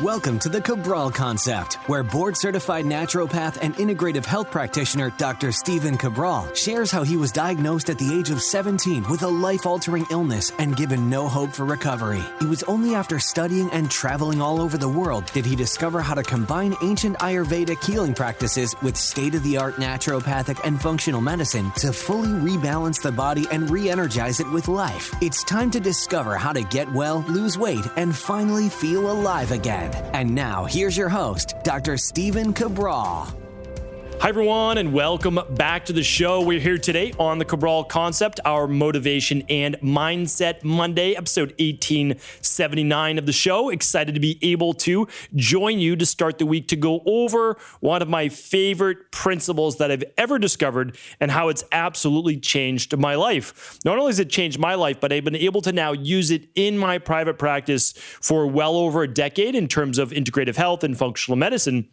Welcome to the Cabral Concept, where board-certified naturopath and integrative health practitioner Dr. Stephen Cabral shares how he was diagnosed at the age of 17 with a life-altering illness and given no hope for recovery. It was only after studying and traveling all over the world did he discover how to combine ancient Ayurvedic healing practices with state-of-the-art naturopathic and functional medicine to fully rebalance the body and re-energize it with life. It's time to discover how to get well, lose weight, and finally feel alive again. And now, here's your host, Dr. Stephen Cabral. Hi, everyone, and welcome back to the show. We're here today on the Cabral Concept, our Motivation and Mindset Monday, episode 1879 of the show. Excited to be able to join you to start the week to go over one of my favorite principles that I've ever discovered and how it's absolutely changed my life. Not only has it changed my life, but I've been able to now use it in my private practice for well over a decade in terms of integrative health and functional medicine.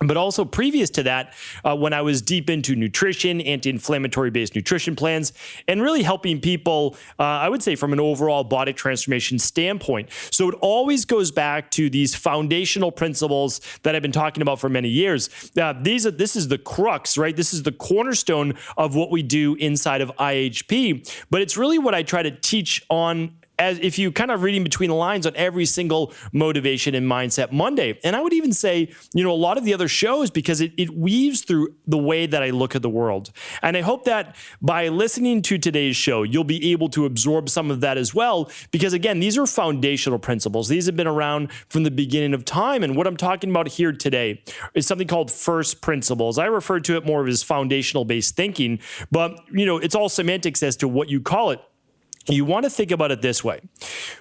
But also previous to that, when I was deep into nutrition, anti-inflammatory based nutrition plans, and really helping people, I would say from an overall body transformation standpoint. So it always goes back to these foundational principles that I've been talking about for many years. This is the crux, right? This is the cornerstone of what we do inside of IHP. But it's really what I try to teach on, as if you kind of reading between the lines on every single Motivation and Mindset Monday. And I would even say, a lot of the other shows, because it weaves through the way that I look at the world. And I hope that by listening to today's show, you'll be able to absorb some of that as well, because again, these are foundational principles. These have been around from the beginning of time. And what I'm talking about here today is something called first principles. I refer to it more as foundational based thinking, but it's all semantics as to what you call it. You want to think about it this way.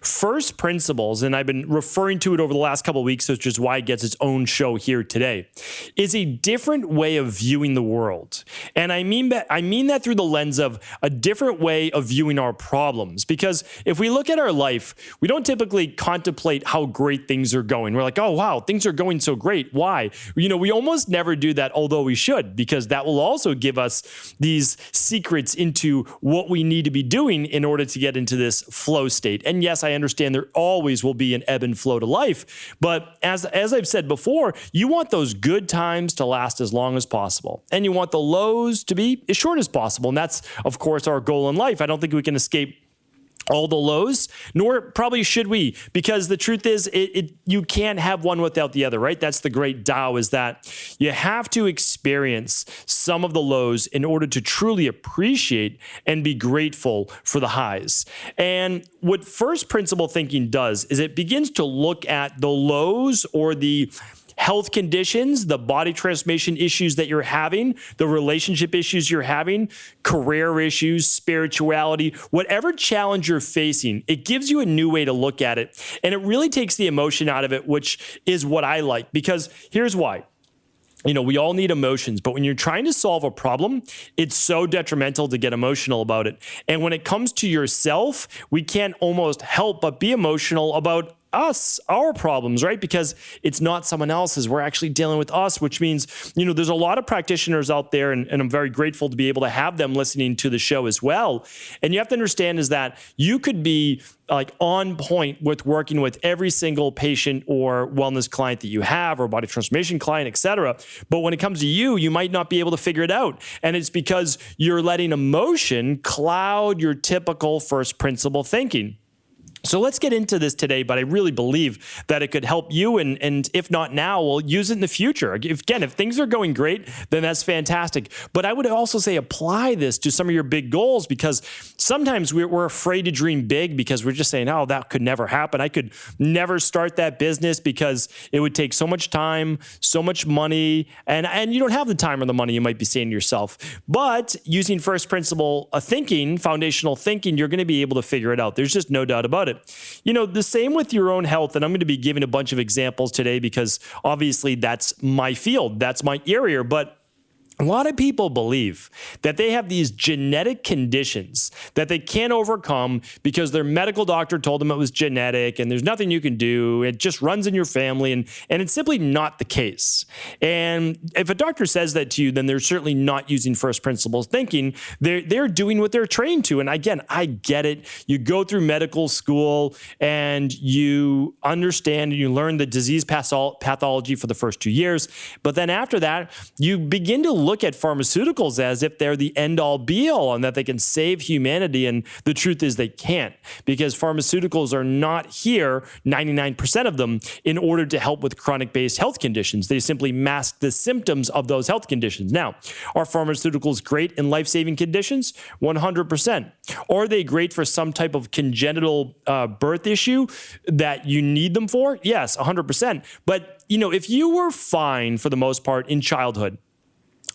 First principles, and I've been referring to it over the last couple of weeks, which is why it gets its own show here today, is a different way of viewing the world. And I mean that through the lens of a different way of viewing our problems. Because if we look at our life, we don't typically contemplate how great things are going. We're like, oh, wow, things are going so great. Why? We almost never do that, although we should, because that will also give us these secrets into what we need to be doing in order to get into this flow state. And yes, I understand there always will be an ebb and flow to life, but as I've said before, you want those good times to last as long as possible, and you want the lows to be as short as possible. And that's, of course, our goal in life. I don't think we can escape all the lows, nor probably should we, because the truth is you can't have one without the other, right? That's the great Tao, is that you have to experience some of the lows in order to truly appreciate and be grateful for the highs. And what first principle thinking does is it begins to look at the lows or the health conditions, the body transformation issues that you're having, the relationship issues you're having, career issues, spirituality, whatever challenge you're facing, it gives you a new way to look at it. And it really takes the emotion out of it, which is what I like, because here's why. We all need emotions, but when you're trying to solve a problem, it's so detrimental to get emotional about it. And when it comes to yourself, we can't almost help but be emotional about us, our problems, right? Because it's not someone else's. We're actually dealing with us, which means, there's a lot of practitioners out there, and I'm very grateful to be able to have them listening to the show as well. And you have to understand is that you could be like on point with working with every single patient or wellness client that you have, or body transformation client, et cetera. But when it comes to you, you might not be able to figure it out. And it's because you're letting emotion cloud your typical first principle thinking. So let's get into this today, but I really believe that it could help you, and if not now, we'll use it in the future. If things are going great, then that's fantastic. But I would also say apply this to some of your big goals, because sometimes we're afraid to dream big because we're just saying, oh, that could never happen. I could never start that business because it would take so much time, so much money, and you don't have the time or the money, you might be saying to yourself. But using first principle thinking, foundational thinking, you're going to be able to figure it out. There's just no doubt about it. The same with your own health. And I'm going to be giving a bunch of examples today because obviously that's my field. That's my area. But A lot of people believe that they have these genetic conditions that they can't overcome because their medical doctor told them it was genetic and there's nothing you can do. It just runs in your family, and it's simply not the case. And if a doctor says that to you, then they're certainly not using first principles thinking. They're doing what they're trained to. And again, I get it. You go through medical school and you understand and you learn the disease pathology for the first 2 years. But then after that, you begin to look at pharmaceuticals as if they're the end-all be-all and that they can save humanity. And the truth is they can't, because pharmaceuticals are not here, 99% of them, in order to help with chronic-based health conditions. They simply mask the symptoms of those health conditions. Now, are pharmaceuticals great in life-saving conditions? 100%. Are they great for some type of congenital birth issue that you need them for? Yes, 100%. But, if you were fine for the most part in childhood,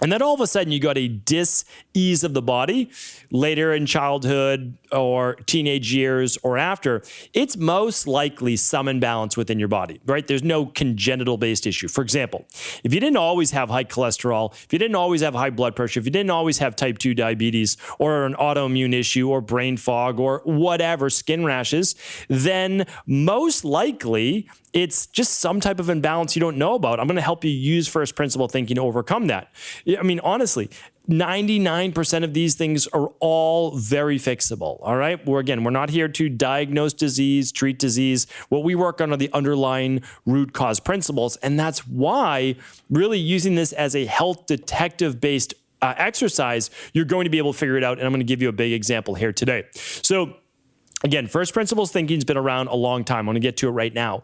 and then all of a sudden you got a dis-ease of the body later in childhood or teenage years or after, it's most likely some imbalance within your body, right? There's no congenital-based issue. For example, if you didn't always have high cholesterol, if you didn't always have high blood pressure, if you didn't always have type 2 diabetes or an autoimmune issue or brain fog or whatever, skin rashes, then most likely it's just some type of imbalance you don't know about. I'm going to help you use first principle thinking to overcome that. I mean, honestly, 99% of these things are all very fixable. All right. We're not here to diagnose disease, treat disease. What we work on are the underlying root cause principles. And that's why really using this as a health detective based exercise, you're going to be able to figure it out. And I'm going to give you a big example here today. So again, first principles thinking has been around a long time. I'm going to get to it right now.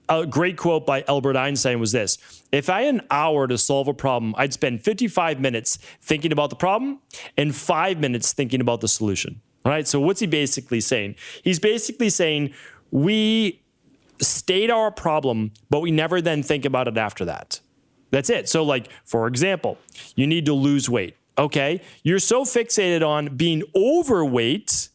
A great quote by Albert Einstein was this: if I had an hour to solve a problem, I'd spend 55 minutes thinking about the problem and 5 minutes thinking about the solution. All right. So what's he basically saying? He's basically saying we state our problem, but we never then think about it after that. That's it. So like, for example, you need to lose weight. Okay. You're so fixated on being overweight,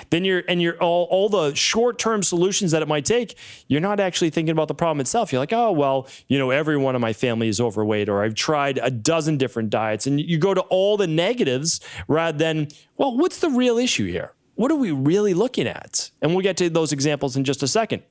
then you're all the short-term solutions that it might take, you're not actually thinking about the problem itself. You're like, oh, well, everyone in my family is overweight, or I've tried a dozen different diets. And you go to all the negatives rather than, well, what's the real issue here? What are we really looking at? And we'll get to those examples in just a second.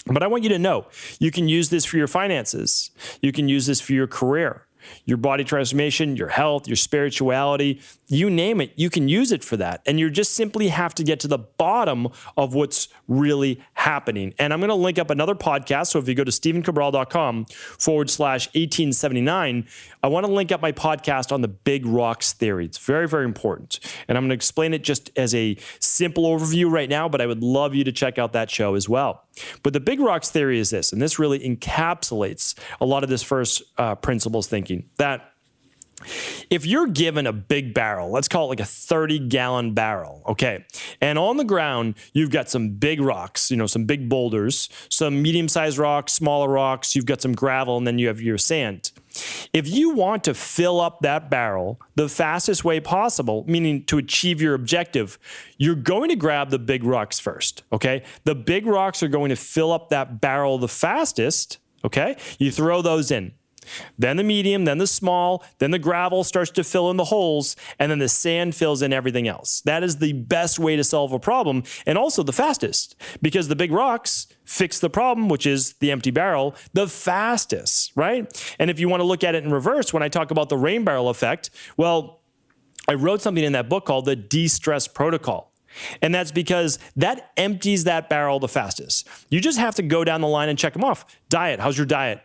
But I want you to know, you can use this for your finances. You can use this for your career, your body transformation, your health, your spirituality, you name it, you can use it for that. And you just simply have to get to the bottom of what's really happening. And I'm going to link up another podcast. So if you go to stephencabral.com/1879, I want to link up my podcast on the big rocks theory. It's very, very important. And I'm going to explain it just as a simple overview right now, but I would love you to check out that show as well. But the big rocks theory is this, and this really encapsulates a lot of this first principles thinking, that if you're given a big barrel, let's call it like a 30-gallon barrel, okay, and on the ground, you've got some big rocks, some big boulders, some medium-sized rocks, smaller rocks, you've got some gravel, and then you have your sand. If you want to fill up that barrel the fastest way possible, meaning to achieve your objective, you're going to grab the big rocks first, okay? The big rocks are going to fill up that barrel the fastest, okay? You throw those in. Then the medium, then the small, then the gravel starts to fill in the holes, and then the sand fills in everything else. That is the best way to solve a problem, and also the fastest, because the big rocks fix the problem, which is the empty barrel, the fastest, right? And if you want to look at it in reverse, when I talk about the rain barrel effect, well, I wrote something in that book called the de-stress protocol. And that's because that empties that barrel the fastest. You just have to go down the line and check them off. Diet, how's your diet?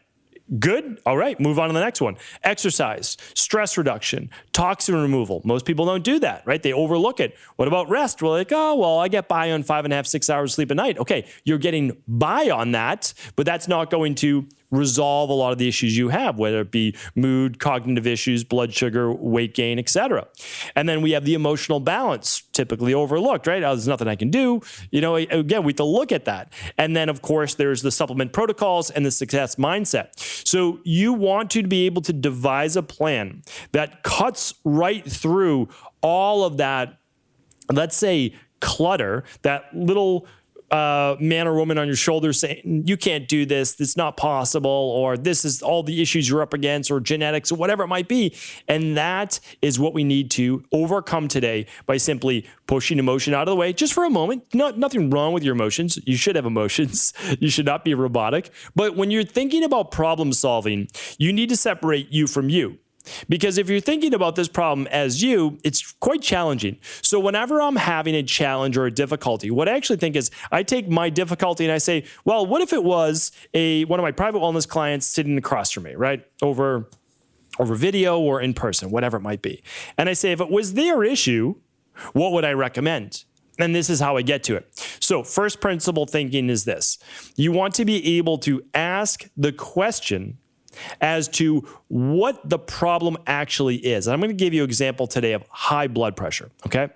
Good. All right. Move on to the next one. Exercise, stress reduction, toxin removal. Most people don't do that, right? They overlook it. What about rest? We're like, oh, well, I get by on 5.5, 6 hours sleep a night. Okay. You're getting by on that, but that's not going to resolve a lot of the issues you have, whether it be mood, cognitive issues, blood sugar, weight gain, etc. And then we have the emotional balance, typically overlooked, right? Oh, there's nothing I can do. Again, we have to look at that. And then, of course, there's the supplement protocols and the success mindset. So you want to be able to devise a plan that cuts right through all of that, let's say, clutter, that little man or woman on your shoulder saying, you can't do this, it's not possible, or this is all the issues you're up against, or genetics, or whatever it might be. And that is what we need to overcome today by simply pushing emotion out of the way just for a moment. Nothing wrong with your emotions. You should have emotions. You should not be robotic. But when you're thinking about problem solving, you need to separate you from you. Because if you're thinking about this problem as you, it's quite challenging. So whenever I'm having a challenge or a difficulty, what I actually think is I take my difficulty and I say, well, what if it was one of my private wellness clients sitting across from me, right? Over video or in person, whatever it might be. And I say, if it was their issue, what would I recommend? And this is how I get to it. So first principle thinking is this. You want to be able to ask the question as to what the problem actually is. And I'm going to give you an example today of high blood pressure, okay? A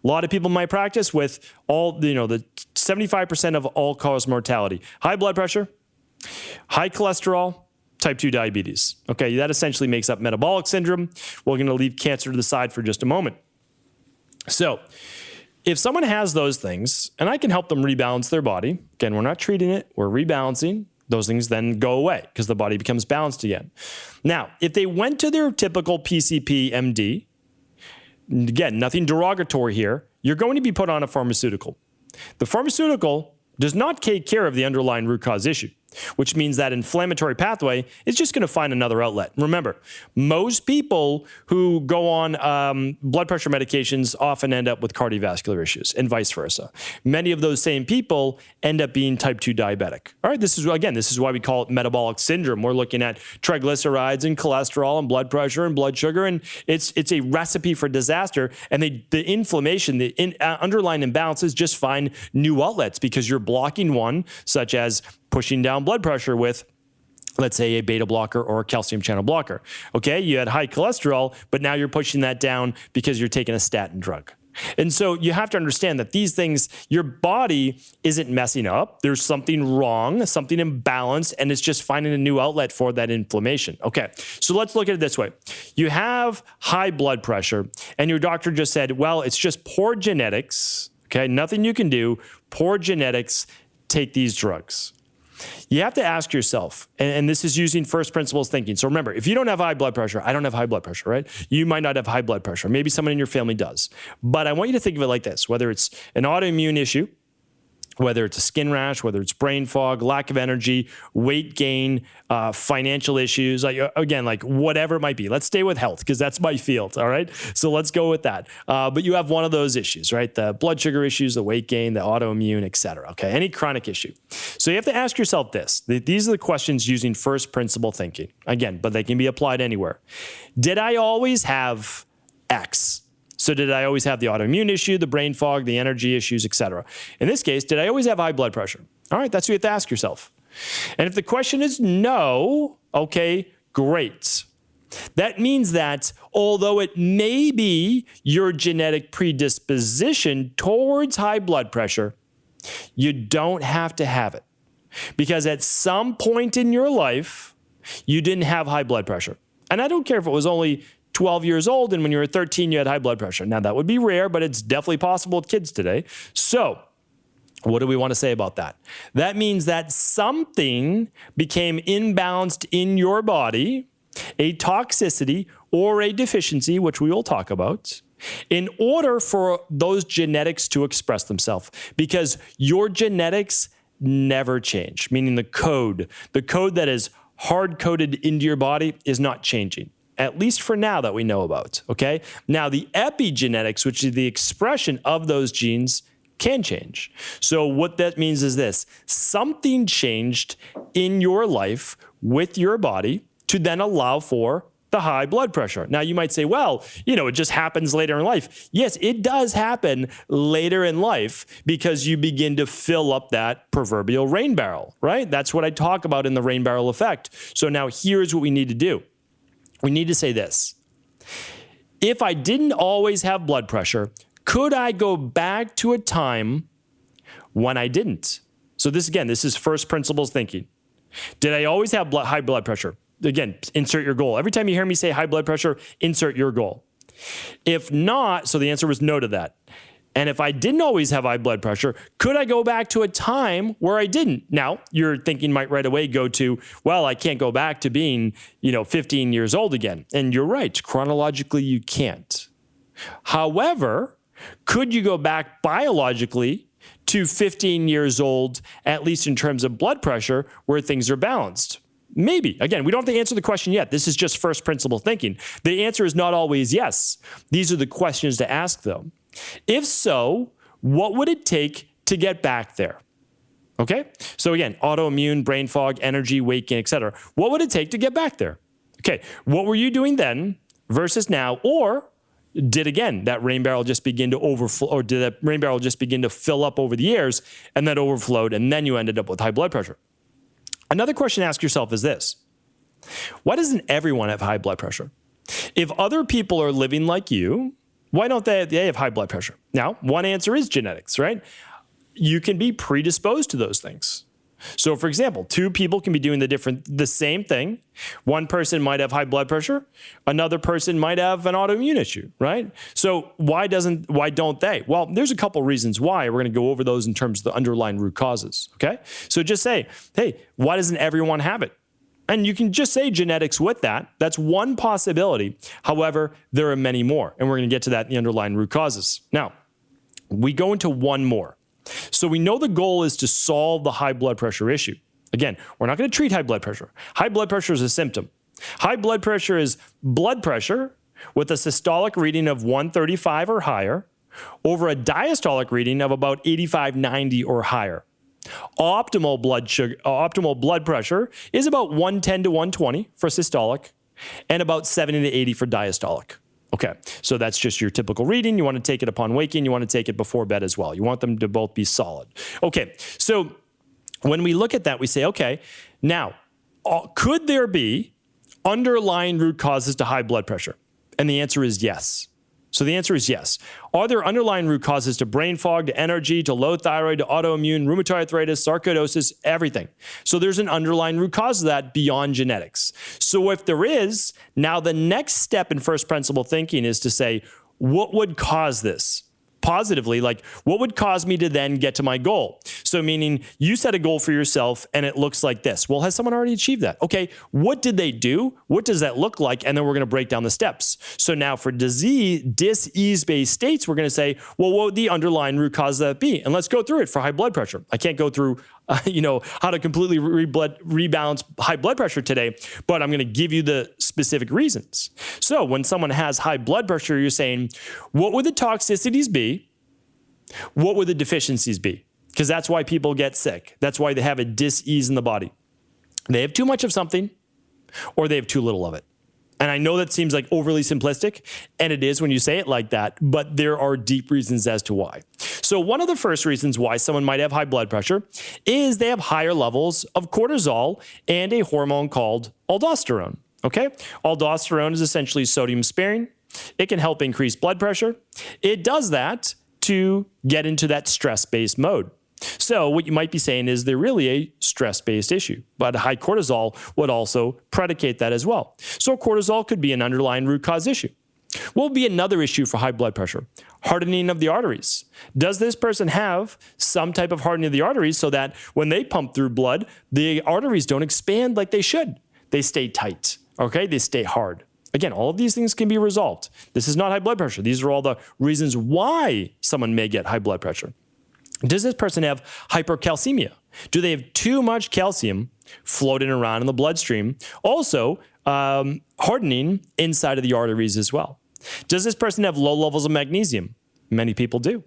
lot of people in my practice with the 75% of all-cause mortality. High blood pressure, high cholesterol, type 2 diabetes. Okay, that essentially makes up metabolic syndrome. We're going to leave cancer to the side for just a moment. So if someone has those things, and I can help them rebalance their body, again, we're not treating it, we're rebalancing. Those things then go away because the body becomes balanced again. Now, if they went to their typical PCP MD, again, nothing derogatory here, you're going to be put on a pharmaceutical. The pharmaceutical does not take care of the underlying root cause issue, which means that inflammatory pathway is just going to find another outlet. Remember, most people who go on blood pressure medications often end up with cardiovascular issues and vice versa. Many of those same people end up being type 2 diabetic. All right, this is why we call it metabolic syndrome. We're looking at triglycerides and cholesterol and blood pressure and blood sugar, and it's a recipe for disaster. And the inflammation, the underlying imbalances just find new outlets because you're blocking one, such as pushing down blood pressure with, let's say, a beta blocker or a calcium channel blocker. Okay, you had high cholesterol, but now you're pushing that down because you're taking a statin drug. And so you have to understand that these things, your body isn't messing up. There's something wrong, something imbalanced, and it's just finding a new outlet for that inflammation. Okay, so let's look at it this way. You have high blood pressure, and your doctor just said, well, it's just poor genetics. Okay, nothing you can do, poor genetics, take these drugs. You have to ask yourself, and this is using first principles thinking. So remember, if you don't have high blood pressure, I don't have high blood pressure, right? You might not have high blood pressure. Maybe someone in your family does. But I want you to think of it like this, whether it's an autoimmune issue, whether it's a skin rash, whether it's brain fog, lack of energy, weight gain, financial issues, like whatever it might be. Let's stay with health because that's my field, all right? So let's go with that. But you have one of those issues, right? The blood sugar issues, the weight gain, the autoimmune, et cetera, okay? Any chronic issue. So you have to ask yourself this. These are the questions using first principle thinking. Again, but they can be applied anywhere. Did I always have X? So did I always have the autoimmune issue, the brain fog, the energy issues, et cetera? In this case, did I always have high blood pressure? All right, that's what you have to ask yourself. And if the question is no, okay, great. That means that although it may be your genetic predisposition towards high blood pressure, you don't have to have it. Because at some point in your life, you didn't have high blood pressure. And I don't care if it was only 12 years old and when you were 13, you had high blood pressure. Now, that would be rare, but it's definitely possible with kids today. So what do we want to say about that? That means that something became imbalanced in your body, a toxicity or a deficiency, which we will talk about, in order for those genetics to express themselves. Because your genetics never change, meaning the code that is hard-coded into your body is not changing. At least for now that we know about, okay? Now, the epigenetics, which is the expression of those genes, can change. So what that means is this. Something changed in your life with your body to then allow for the high blood pressure. Now, you might say, well, it just happens later in life. Yes, it does happen later in life because you begin to fill up that proverbial rain barrel, right? That's what I talk about in the rain barrel effect. So now here's what we need to do. We need to say this. If I didn't always have blood pressure, could I go back to a time when I didn't? So this is first principles thinking. Did I always have high blood pressure? Again, insert your goal. Every time you hear me say high blood pressure, insert your goal. If not, so the answer was no to that. And if I didn't always have high blood pressure, could I go back to a time where I didn't? Now, your thinking might right away go to, well, I can't go back to being, 15 years old again. And you're right. Chronologically, you can't. However, could you go back biologically to 15 years old, at least in terms of blood pressure, where things are balanced? Maybe. Again, we don't have to answer the question yet. This is just first principle thinking. The answer is not always yes. These are the questions to ask, though. If so, what would it take to get back there? Okay? So again, autoimmune, brain fog, energy, weight gain, etc. What would it take to get back there? Okay, what were you doing then versus now? Or did, again, that rain barrel just begin to overflow, or did that rain barrel just begin to fill up over the years and then overflowed and then you ended up with high blood pressure? Another question to ask yourself is this: why doesn't everyone have high blood pressure? If other people are living like you, why don't they have high blood pressure? Now, one answer is genetics, right? You can be predisposed to those things. So for example, two people can be doing the same thing. One person might have high blood pressure. Another person might have an autoimmune issue, right? So why don't they? Well, there's a couple reasons why. We're going to go over those in terms of the underlying root causes, okay? So just say, hey, why doesn't everyone have it? And you can just say genetics with that. That's one possibility. However, there are many more, and we're going to get to that in the underlying root causes. Now, we go into one more. So we know the goal is to solve the high blood pressure issue. Again, we're not going to treat high blood pressure. High blood pressure is a symptom. High blood pressure is blood pressure with a systolic reading of 135 or higher over a diastolic reading of about 85, 90 or higher. Optimal blood pressure is about 110 to 120 for systolic and about 70 to 80 for diastolic. Okay, so that's just your typical reading. You want to take it upon waking. You want to take it before bed as well. You want them to both be solid. Okay, so when we look at that, we say, okay, now, could there be underlying root causes to high blood pressure? And the answer is yes. So the answer is yes. Are there underlying root causes to brain fog, to energy, to low thyroid, to autoimmune, rheumatoid arthritis, sarcoidosis, everything? So there's an underlying root cause of that beyond genetics. So if there is, now the next step in first principle thinking is to say, what would cause this? Positively, like what would cause me to then get to my goal? So meaning you set a goal for yourself and it looks like this. Well, has someone already achieved that? Okay, what did they do? What does that look like? And then we're going to break down the steps. So now for disease-based states, we're going to say, well, what would the underlying root cause of that be? And let's go through it for high blood pressure. I can't go through how to completely rebalance high blood pressure today, but I'm going to give you the specific reasons. So when someone has high blood pressure, you're saying, what would the toxicities be? What would the deficiencies be? Because that's why people get sick. That's why they have a dis-ease in the body. They have too much of something or they have too little of it. And I know that seems like overly simplistic, and it is when you say it like that, but there are deep reasons as to why. So one of the first reasons why someone might have high blood pressure is they have higher levels of cortisol and a hormone called aldosterone. Okay? Aldosterone is essentially sodium sparing. It can help increase blood pressure. It does that to get into that stress-based mode. So what you might be saying is they're really a stress-based issue, but high cortisol would also predicate that as well. So cortisol could be an underlying root cause issue. What would be another issue for high blood pressure? Hardening of the arteries. Does this person have some type of hardening of the arteries so that when they pump through blood, the arteries don't expand like they should? They stay tight, okay? They stay hard. Again, all of these things can be resolved. This is not high blood pressure. These are all the reasons why someone may get high blood pressure. Does this person have hypercalcemia? Do they have too much calcium floating around in the bloodstream? Also, hardening inside of the arteries as well. Does this person have low levels of magnesium? Many people do.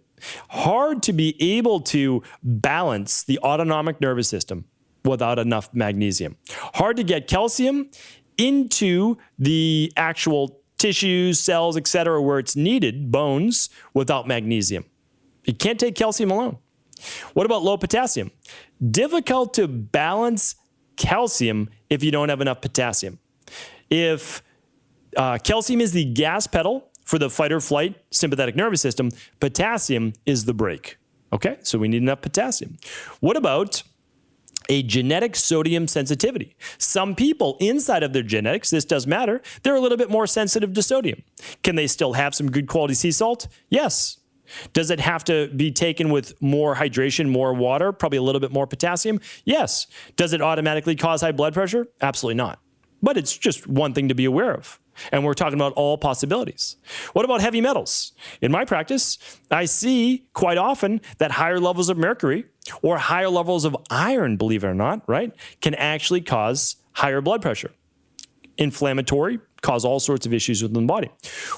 Hard to be able to balance the autonomic nervous system without enough magnesium. Hard to get calcium into the actual tissues, cells, etc., where it's needed, bones, without magnesium. You can't take calcium alone. What about low potassium? Difficult to balance calcium if you don't have enough potassium. If calcium is the gas pedal for the fight or flight sympathetic nervous system, potassium is the brake. Okay, so we need enough potassium. What about a genetic sodium sensitivity? Some people inside of their genetics, this does matter, they're a little bit more sensitive to sodium. Can they still have some good quality sea salt? Yes. Does it have to be taken with more hydration, more water, probably a little bit more potassium? Yes. Does it automatically cause high blood pressure? Absolutely not. But it's just one thing to be aware of. And we're talking about all possibilities. What about heavy metals? In my practice, I see quite often that higher levels of mercury or higher levels of iron, believe it or not, right, can actually cause higher blood pressure. Inflammatory, cause all sorts of issues within the body.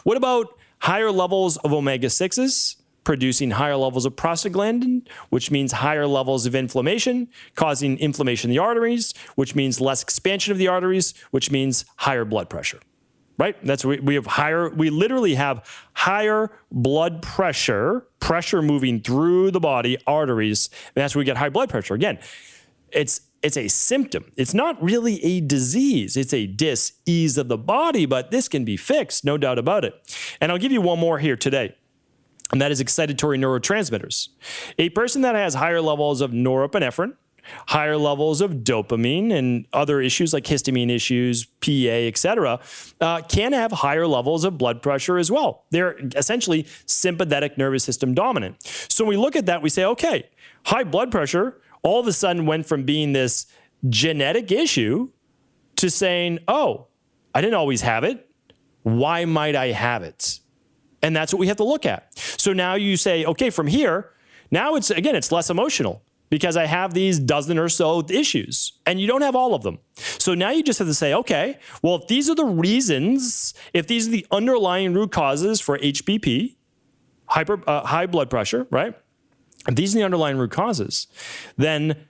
What about higher levels of omega-6s, producing higher levels of prostaglandin, which means higher levels of inflammation, causing inflammation in the arteries, which means less expansion of the arteries, which means higher blood pressure, right? That's what we literally have higher blood pressure moving through the body, arteries, and that's where we get high blood pressure. Again, it's a symptom. It's not really a disease. It's a dis-ease of the body, but this can be fixed, no doubt about it. And I'll give you one more here today, and that is excitatory neurotransmitters. A person that has higher levels of norepinephrine, higher levels of dopamine, and other issues like histamine issues, PA, etc., can have higher levels of blood pressure as well. They're essentially sympathetic nervous system dominant. So when we look at that, we say, okay, high blood pressure all of a sudden went from being this genetic issue to saying, oh, I didn't always have it. Why might I have it? And that's what we have to look at. So now you say, okay, from here, now it's less emotional because I have these dozen or so issues and you don't have all of them. So now you just have to say, okay, well, if these are the reasons, if these are the underlying root causes for HBP, high blood pressure, right? If these are the underlying root causes, then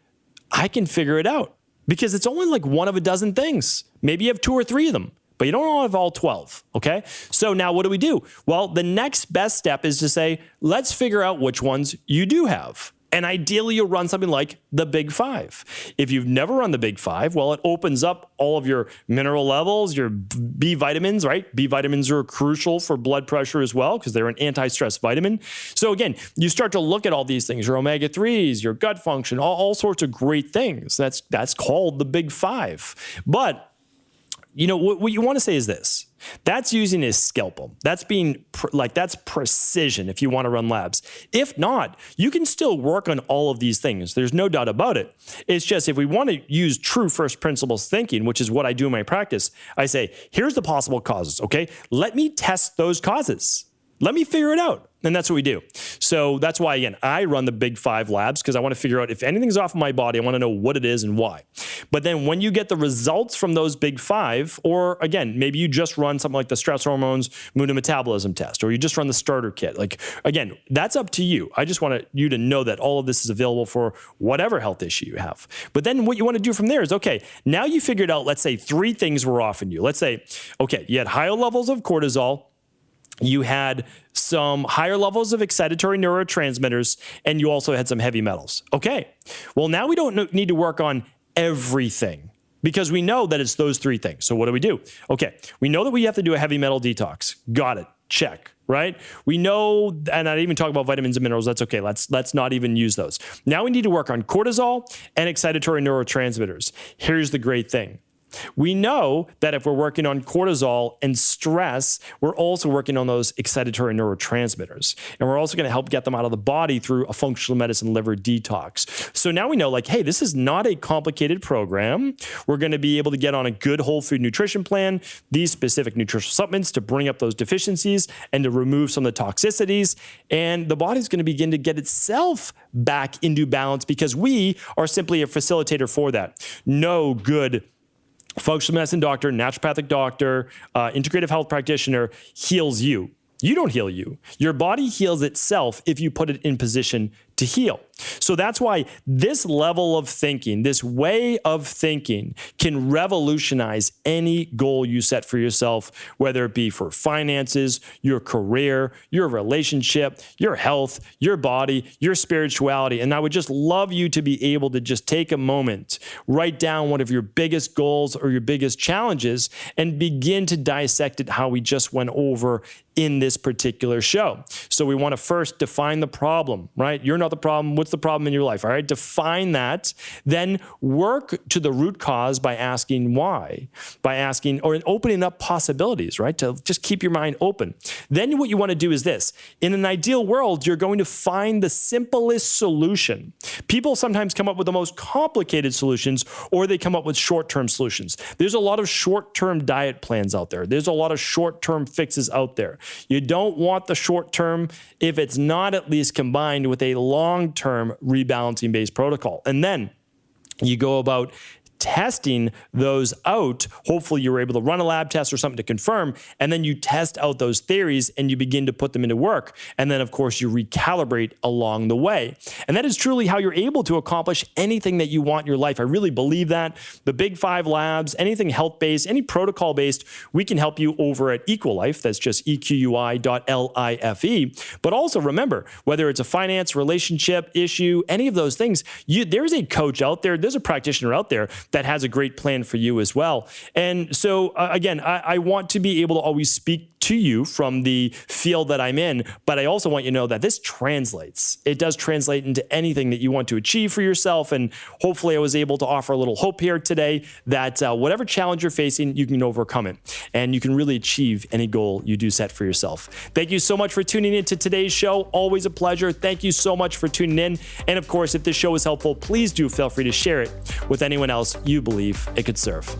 I can figure it out because it's only like one of a dozen things. Maybe you have 2 or 3 of them, but you don't have all 12, okay? So now what do? Well, the next best step is to say, let's figure out which ones you do have. And ideally, you'll run something like the Big 5. If you've never run the Big 5, well, it opens up all of your mineral levels, your B vitamins, right? B vitamins are crucial for blood pressure as well because they're an anti-stress vitamin. So again, you start to look at all these things, your omega-3s, your gut function, all sorts of great things. That's called the Big 5. But you know, what you want to say is this. That's using a scalpel. That's that's precision if you want to run labs. If not, you can still work on all of these things. There's no doubt about it. It's just if we want to use true first principles thinking, which is what I do in my practice, I say, here's the possible causes, okay? Let me test those causes. Let me figure it out. And that's what we do. So that's why, again, I run the Big 5 labs because I want to figure out if anything's off of my body, I want to know what it is and why. But then when you get the results from those Big 5, or again, maybe you just run something like the stress hormones, mood and metabolism test, or you just run the starter kit. Like, again, that's up to you. I just want you to know that all of this is available for whatever health issue you have. But then what you want to do from there is, okay, now you figured out, let's say 3 things were off in you. Let's say, okay, you had higher levels of cortisol, you had some higher levels of excitatory neurotransmitters, and you also had some heavy metals. Okay, well, now we don't need to work on everything because we know that it's those 3 things. So what do? Okay, we know that we have to do a heavy metal detox. Got it. Check, right? We know, and I didn't even talk about vitamins and minerals. That's okay. Let's not even use those. Now we need to work on cortisol and excitatory neurotransmitters. Here's the great thing. We know that if we're working on cortisol and stress, we're also working on those excitatory neurotransmitters. And we're also going to help get them out of the body through a functional medicine liver detox. So now we know, like, hey, this is not a complicated program. We're going to be able to get on a good whole food nutrition plan, these specific nutritional supplements to bring up those deficiencies and to remove some of the toxicities. And the body's going to begin to get itself back into balance because we are simply a facilitator for that. No good functional medicine doctor, naturopathic doctor, integrative health practitioner heals you. You don't heal you. Your body heals itself if you put it in position to heal. So that's why this level of thinking, this way of thinking can revolutionize any goal you set for yourself, whether it be for finances, your career, your relationship, your health, your body, your spirituality. And I would just love you to be able to just take a moment, write down one of your biggest goals or your biggest challenges, and begin to dissect it how we just went over in this particular show. So we want to first define the problem, right? You're not the problem. What's What's the problem in your life? All right, define that. Then work to the root cause by asking why, by asking or opening up possibilities, right? To just keep your mind open. Then what you want to do is this. In an ideal world, you're going to find the simplest solution. People sometimes come up with the most complicated solutions, or they come up with short-term solutions. There's a lot of short-term diet plans out there. There's a lot of short-term fixes out there. You don't want the short-term if it's not at least combined with a long-term rebalancing-based protocol. And then you go about testing those out. Hopefully you were able to run a lab test or something to confirm, and then you test out those theories and you begin to put them into work. And then of course you recalibrate along the way. And that is truly how you're able to accomplish anything that you want in your life. I really believe that. The Big 5 labs, anything health-based, any protocol-based, we can help you over at EquiLife. That's just equi.life. But also remember, whether it's a finance, relationship issue, any of those things, there's a coach out there, there's a practitioner out there that has a great plan for you as well. And so again, I want to be able to always speak to you from the field that I'm in, but I also want you to know that this translates. It does translate into anything that you want to achieve for yourself. And hopefully I was able to offer a little hope here today that whatever challenge you're facing, you can overcome it and you can really achieve any goal you do set for yourself. Thank you so much for tuning in to today's show. Always a pleasure. Thank you so much for tuning in. And of course, if this show was helpful, please do feel free to share it with anyone else you believe it could serve.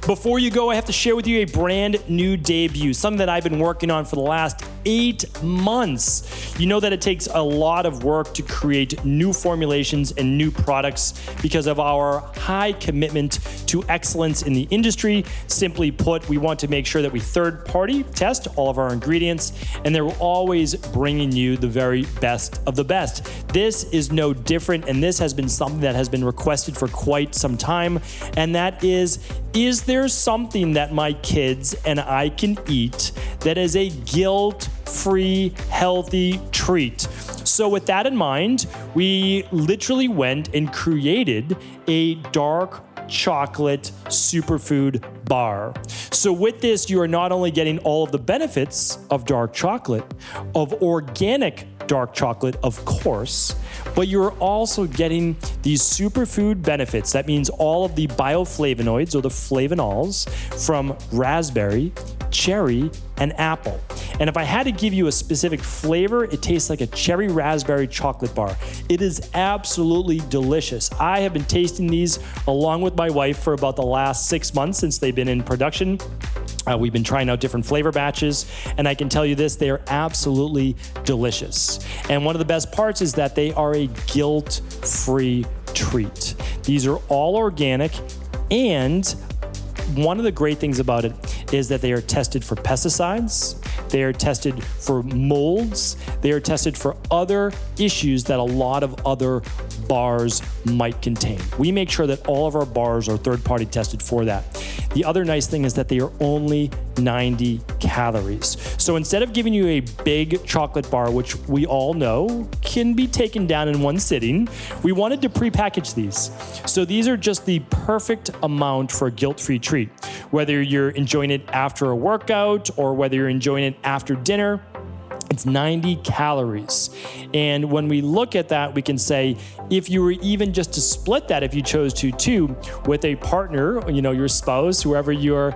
Before you go, I have to share with you a brand new debut, something that I've been working on for the last 8 months. You know that it takes a lot of work to create new formulations and new products because of our high commitment to excellence in the industry. Simply put, we want to make sure that we third-party test all of our ingredients, and they're always bringing you the very best of the best. This is no different, and this has been something that has been requested for quite some time, and that is there something that my kids and I can eat that is a guilt-free, healthy treat? So with that in mind, we literally went and created a dark chocolate superfood bar. So with this, you are not only getting all of the benefits of dark chocolate, of organic dark chocolate, of course, but you're also getting these superfood benefits. That means all of the bioflavonoids or the flavonols from raspberry, cherry, and apple. And if I had to give you a specific flavor, it tastes like a cherry raspberry chocolate bar. It is absolutely delicious. I have been tasting these along with my wife for about the last 6 months since they've been in production. We've been trying out different flavor batches, and I can tell you this, they are absolutely delicious. And one of the best parts is that they are a guilt-free treat. These are all organic, and one of the great things about it is that they are tested for pesticides, they are tested for molds, they are tested for other issues that a lot of other bars might contain. We make sure that all of our bars are third-party tested for that. The other nice thing is that they are only 90 calories. So instead of giving you a big chocolate bar, which we all know can be taken down in one sitting, we wanted to prepackage these. So these are just the perfect amount for a guilt-free treat. Whether you're enjoying it after a workout or whether you're enjoying it after dinner, it's 90 calories. And when we look at that, we can say, if you were even just to split that, if you chose to, with a partner, your spouse, whoever you're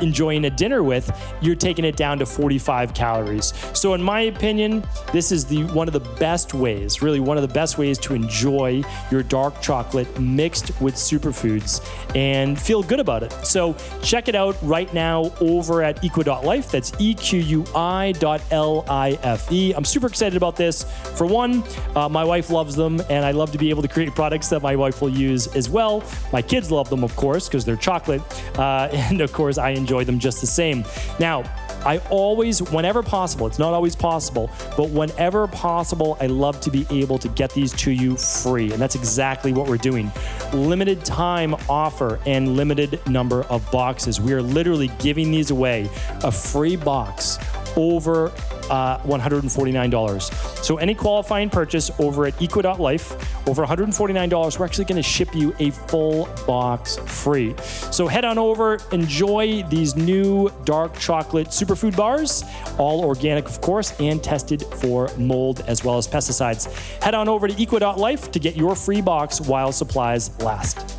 enjoying a dinner with, you're taking it down to 45 calories. So in my opinion, this is one of the best ways, really one of the best ways to enjoy your dark chocolate mixed with superfoods and feel good about it. So check it out right now over at equi.life. That's equi.life. I'm super excited about this. For one, my wife loves them, and I love to be able to create products that my wife will use as well. My kids love them, of course, because they're chocolate. And of course, I enjoy them just the same. Now, I always, whenever possible, it's not always possible, but whenever possible, I love to be able to get these to you free. And that's exactly what we're doing. Limited time offer and limited number of boxes. We are literally giving these away, a free box over $149. So any qualifying purchase over at equa.life, over $149, we're actually going to ship you a full box free. So head on over, enjoy these new dark chocolate superfood bars, all organic, of course, and tested for mold as well as pesticides. Head on over to equa.life to get your free box while supplies last.